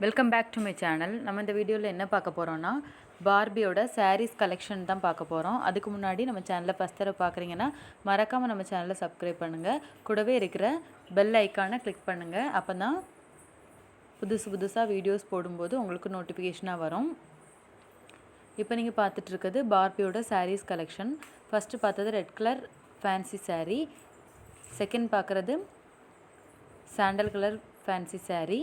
Welcome back to my channel. நம்ம இந்த வீடியோவில் என்ன பார்க்க போகிறோன்னா பார்பியோட சாரீஸ் கலெக்ஷன் தான் பார்க்க போகிறோம். அதுக்கு முன்னாடி நம்ம சேனலில் ஃபஸ்ட் தடவை பார்க்குறீங்கன்னா மறக்காமல் நம்ம சேனலை சப்ஸ்கிரைப் பண்ணுங்கள். கூடவே இருக்கிற பெல் ஐக்கானை கிளிக் பண்ணுங்கள். அப்போ தான் புதுசாக வீடியோஸ் போடும்போது உங்களுக்கு நோட்டிஃபிகேஷனாக வரும். இப்போ நீங்கள் பார்த்துட்ருக்குது பார்பியோட சாரீஸ் கலெக்ஷன். ஃபஸ்ட்டு பார்த்தது red colour fancy sari, second பார்க்குறது சாண்டல் கலர் ஃபேன்சி சாரீ,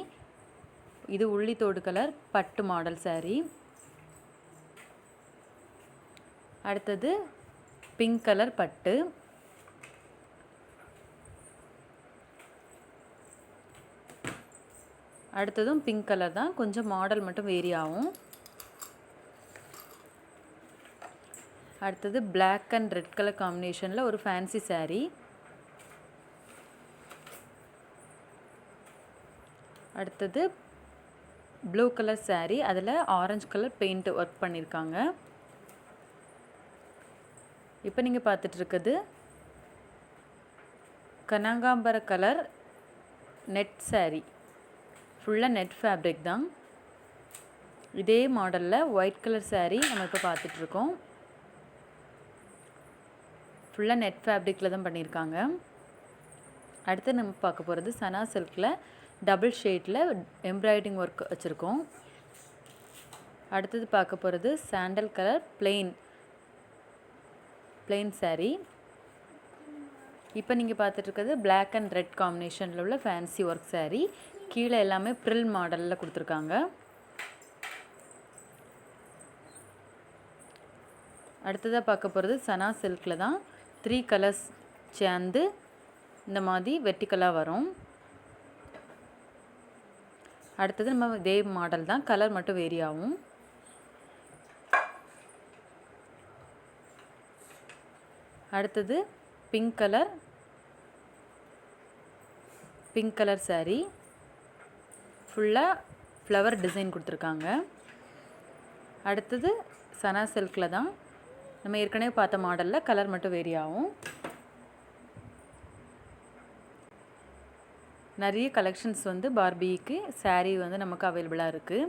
இது உள்ளித்தோடு கலர் பட்டு மாடல் சாரீ, அடுத்தது பிங்க் கலர் பட்டு, அடுத்ததும் பிங்க் கலர் தான், கொஞ்சம் மாடல் மட்டும் வேரி ஆகும். அடுத்தது பிளாக் அண்ட் ரெட் கலர் காம்பினேஷனில் ஒரு ஃபேன்சி சாரீ, அடுத்தது ப்ளூ கலர் சாரீ, அதில் ஆரஞ்சு கலர் பெயிண்ட் ஒர்க் பண்ணியிருக்காங்க. இப்போ நீங்கள் பார்த்துட்ருக்குது கனகாம்பர கலர் நெட் சாரீ, ஃபுல்லாக நெட் ஃபேப்ரிக் தான். இதே மாடலில் ஒயிட் கலர் சாரீ நம்ம இப்போ பார்த்துட்ருக்கோம். ஃபுல்லாக நெட் ஃபேப்ரிக்கில் தான் பண்ணியிருக்காங்க. அடுத்து நம்ம பார்க்க போகிறது சனா சில்கில் டபுள் ஷேடில் எம்ப்ராய்டிங் ஒர்க் வச்சுருக்கோம். அடுத்தது பார்க்க போகிறது சாண்டல் கலர் பிளெயின் சாரீ. இப்போ நீங்கள் பார்த்துட்ருக்கிறது பிளாக் அண்ட் ரெட் காம்பினேஷனில் உள்ள ஃபேன்சி ஒர்க் சாரீ. கீழே எல்லாமே ப்ரில் மாடலில் கொடுத்துருக்காங்க. அடுத்ததாக பார்க்க போகிறது சனா சில்கில் தான் 3 கலர்ஸ் சேர்ந்து இந்த மாதிரி வெர்டிக்கலாக வரும். அடுத்தது நம்ம இதே மாடல் தான், கலர் மட்டும் வேரி ஆகும். அடுத்தது பிங்க் கலர் சாரீ, ஃபுல்லாக ஃப்ளவர் டிசைன் கொடுத்துருக்காங்க. அடுத்தது சனா சில்கில் தான், நம்ம ஏற்கனவே பார்த்த மாடலில் கலர் மட்டும் வேரி ஆகும். நிறைய கலெக்ஷன்ஸ் வந்து பார்பிக்கு சாரீ வந்து நமக்கு அவைலபிளாக இருக்குது.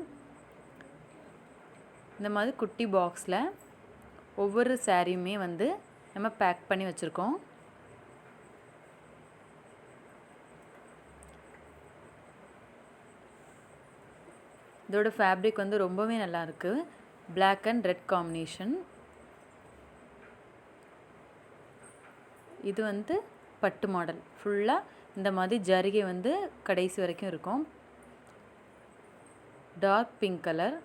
இந்த மாதிரி குட்டி பாக்ஸில் ஒவ்வொரு சாரியுமே வந்து நம்ம பேக் பண்ணி வச்சுருக்கோம். இதோட ஃபேப்ரிக் வந்து ரொம்பவே நல்லாயிருக்கு. Black and red combination. இது வந்து பட்டு மாடல், ஃபுல்லாக இந்த மாதிரி ஜரிகை வந்து கடைசி வரைக்கும் இருக்கும். டார்க் பிங்க் கலர்,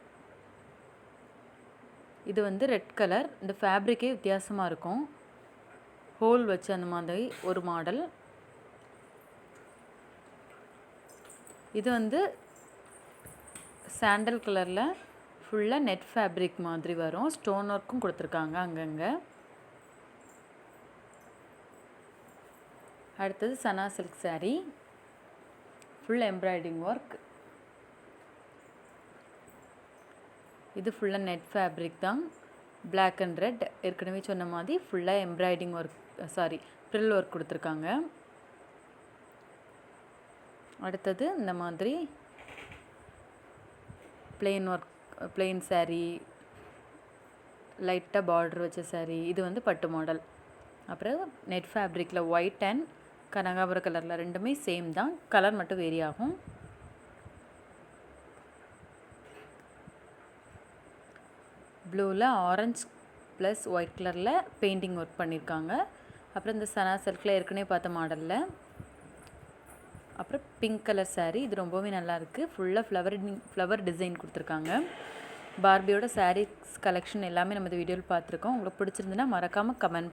இது வந்து ரெட் கலர். இந்த ஃபேப்ரிக்கே வித்தியாசமாக இருக்கும், ஹோல் வச்சு அந்த மாதிரி ஒரு மாடல். இது வந்து சாண்டல் கலரில் ஃபுல்லாக நெட் ஃபேப்ரிக் மாதிரி வரும், ஸ்டோன் ஒர்க்கும் கொடுத்துருக்காங்க அங்கங்கே. அடுத்தது Sana silk sari, full embroidering work. இது ஃபுல்லாக நெட் ஃபேப்ரிக் தான், பிளாக் அண்ட் ரெட். ஏற்கனவே சொன்ன மாதிரி ஃபுல்லாக எம்ப்ராய்டிங் ஒர்க், ப்ரில் ஒர்க் கொடுத்துருக்காங்க. அடுத்தது இந்த மாதிரி பிளெயின் சாரீ, லைட்டாக பார்டர் வச்ச சாரீ. இது வந்து பட்டு மாடல். அப்புறம் நெட் ஃபேப்ரிக்கில் ஒயிட் அண்ட் கனகாம்பர கலரில் ரெண்டுமே சேம் தான், கலர் மட்டும் வேரி ஆகும். ப்ளூவில் ஆரஞ்சு ப்ளஸ் ஒயிட் கலரில் பெயிண்டிங் ஒர்க் பண்ணியிருக்காங்க. அப்புறம் இந்த சனா சில்கில் ஏற்கனவே பார்த்த மாடலில். அப்புறம் பிங்க் கலர் சாரீ, இது ரொம்பவே நல்லாயிருக்கு. ஃபுல்லாக ஃப்ளவர் டிசைன் கொடுத்துருக்காங்க. பார்பியோட சாரீஸ் கலெக்ஷன் எல்லாமே நம்ம இந்த வீடியோவில் பார்த்துருக்கோம். உங்களுக்கு பிடிச்சிருந்துன்னா மறக்காமல் கமெண்ட்